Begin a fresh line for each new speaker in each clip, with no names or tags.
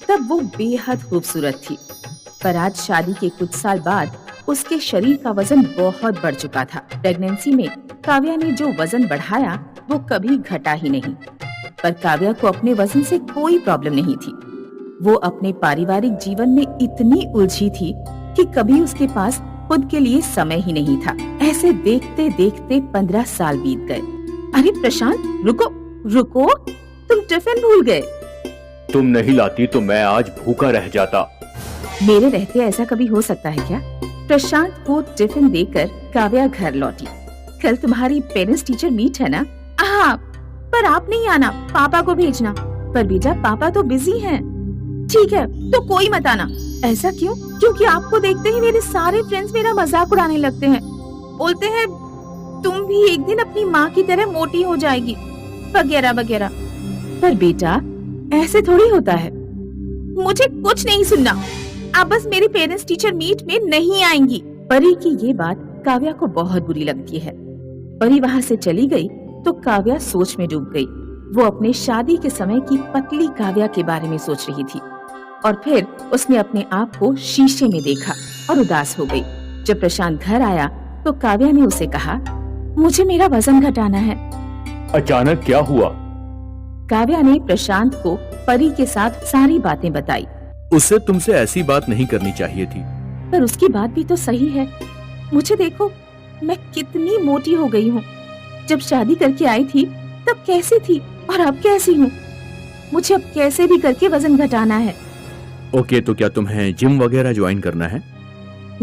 तब वो बेहद खूबसूरत थी। पर आज शादी के कुछ साल बाद उसके शरीर का वजन बहुत बढ़ चुका था। प्रेगनेंसी में काव्या ने जो वजन बढ़ाया वो कभी घटा ही नहीं। पर काव्या को अपने वजन से कोई प्रॉब्लम नहीं थी। वो अपने पारिवारिक जीवन में इतनी उलझी थी कि कभी उसके पास खुद के लिए समय ही नहीं था। ऐसे देखते देखते 15 साल बीत गए। अरे प्रशांत, रुको रुको, तुम टिफिन भूल गए।
तुम नहीं लाती तो मैं आज भूखा रह जाता।
मेरे रहते ऐसा कभी हो सकता है क्या? प्रशांत को टिफिन देकर काव्या घर लौटी। कल तुम्हारी पेरेंट्स टीचर मीट है ना? हाँ, पर आप नहीं आना, पापा को भेजना। पर बेटा पापा तो बिजी हैं। ठीक है, तो कोई मत आना। ऐसा क्यों? क्योंकि आपको देखते ही मेरे सारे फ्रेंड्स मेरा मजाक उड़ाने लगते हैं। बोलते हैं तुम भी एक दिन अपनी माँ की तरह मोटी हो जाएगी, वगैरह वगैरह। पर बेटा ऐसे थोड़ी होता है। मुझे कुछ नहीं सुनना। आप बस मेरी पेरेंट्स टीचर मीट में नहीं आएंगी। परी की ये बात काव्या को बहुत बुरी लगती है। परी वहाँ से चली गई तो काव्या सोच में डूब गई। वो अपने शादी के समय की पतली काव्या के बारे में सोच रही थी और फिर उसने अपने आप को शीशे में देखा और उदास हो गई। जब प्रशांत घर आया तो काव्या ने उसे कहा, मुझे मेरा वजन घटाना है।
अचानक क्या हुआ?
काव्या ने प्रशांत को परी के साथ सारी बातें बताई।
उससे तुमसे ऐसी बात नहीं करनी चाहिए थी।
पर उसकी बात भी तो सही है। मुझे देखो, मैं कितनी मोटी हो गई हूँ। जब शादी करके आई थी तब कैसी थी और अब कैसी हूँ। मुझे अब कैसे भी करके वजन घटाना है।
ओके, तो क्या तुम्हें जिम वगैरह ज्वाइन करना है?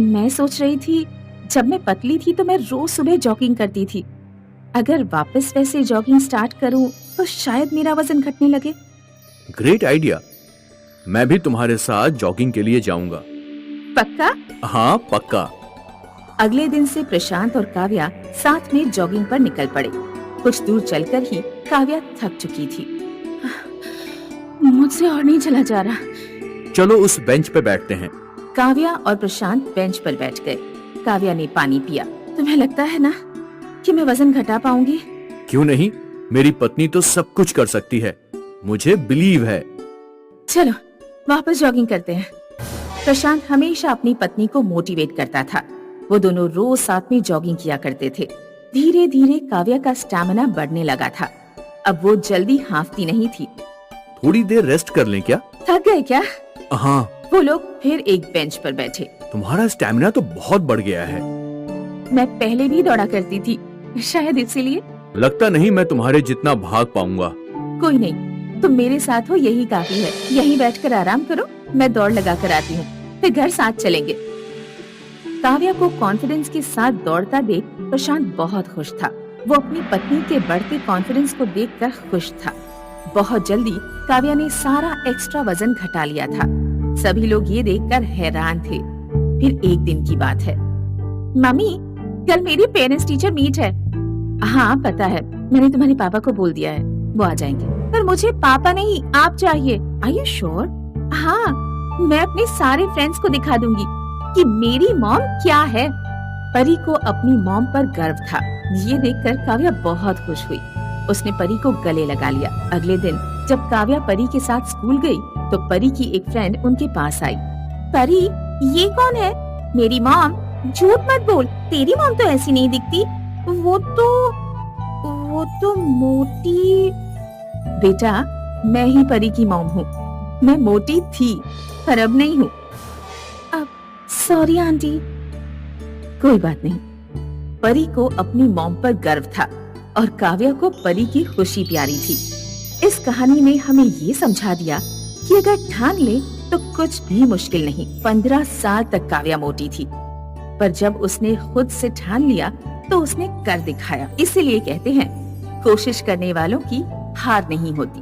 मैं सोच रही थी, जब मैं पतली थी तो मैं रोज सुबह जॉगिंग करती थी। अगर वापस वैसे जॉगिंग स्टार्ट करूं तो शायद मेरा वजन घटने लगे।
Great idea. मैं भी तुम्हारे साथ जॉगिंग के लिए जाऊंगा।
पक्का?
हाँ पक्का।
अगले दिन से प्रशांत और काव्या साथ में जॉगिंग पर निकल पड़े। कुछ दूर चलकर ही काव्या थक चुकी थी। मुझसे और नहीं चला जा रहा।
चलो उस बेंच पे बैठते हैं।
काव्या और प्रशांत बेंच पर बैठ गए। काव्या ने पानी पिया। तुम्हें लगता है ना कि मैं वजन घटा पाऊंगी?
क्यों नहीं, मेरी पत्नी तो सब कुछ कर सकती है, मुझे बिलीव है।
चलो वापस जॉगिंग करते हैं। प्रशांत हमेशा अपनी पत्नी को मोटिवेट करता था। वो दोनों रोज साथ में जॉगिंग किया करते थे। धीरे धीरे काव्या का स्टैमिना बढ़ने लगा था। अब वो जल्दी हांफती नहीं थी।
थोड़ी देर रेस्ट कर लें क्या?
थक गए क्या?
हाँ।
वो लोग फिर एक बेंच पर बैठे।
तुम्हारा स्टैमिना तो बहुत बढ़ गया है।
मैं पहले भी दौड़ा करती थी, शायद इसीलिए।
लगता नहीं मैं तुम्हारे जितना भाग पाऊंगा।
कोई नहीं, तुम मेरे साथ हो यही काफी है। यहीं बैठकर आराम करो, मैं दौड़ लगा कर आती हूँ, फिर घर साथ चलेंगे। काव्या को कॉन्फिडेंस के साथ दौड़ता देख प्रशांत बहुत खुश था। वो अपनी पत्नी के बढ़ते कॉन्फिडेंस को देखकर खुश था। बहुत जल्दी काव्या ने सारा एक्स्ट्रा वजन घटा लिया था। सभी लोग ये देखकर हैरान थे। फिर एक दिन की बात है। मम्मी, कल मेरी पेरेंट्स टीचर मीट है। हाँ पता है, मैंने तुम्हारे पापा को बोल दिया है, वो आ जाएंगे। पर मुझे पापा नहीं, आप चाहिए। Are you sure? हाँ, मैं अपने सारे फ्रेंड्स को दिखा दूंगी कि मेरी मॉम क्या है। परी को अपनी मॉम पर गर्व था। ये देखकर काव्या बहुत खुश हुई। उसने परी को गले लगा लिया। अगले दिन जब काव्या परी के साथ स्कूल गई तो परी की एक फ्रेंड उनके पास आई। परी, ये कौन है? मेरी मॉम। झूठ मत बोल, तेरी मॉम तो ऐसी नहीं दिखती। वो तो मोटी। बेटा, मैं ही परी की मॉम हूँ। मैं मोटी थी पर अब नहीं हूँ। अब सॉरी आंटी। कोई बात नहीं। परी को अपनी मॉम पर गर्व था और काव्या को परी की खुशी प्यारी थी। इस कहानी ने हमें ये समझा दिया कि अगर ठान ले तो कुछ भी मुश्किल नहीं। 15 साल तक काव्या मोटी थी, पर जब उसने खुद से ठान लिया तो उसने कर दिखाया। इसीलिए कहते हैं, कोशिश करने वालों की हार नहीं होती।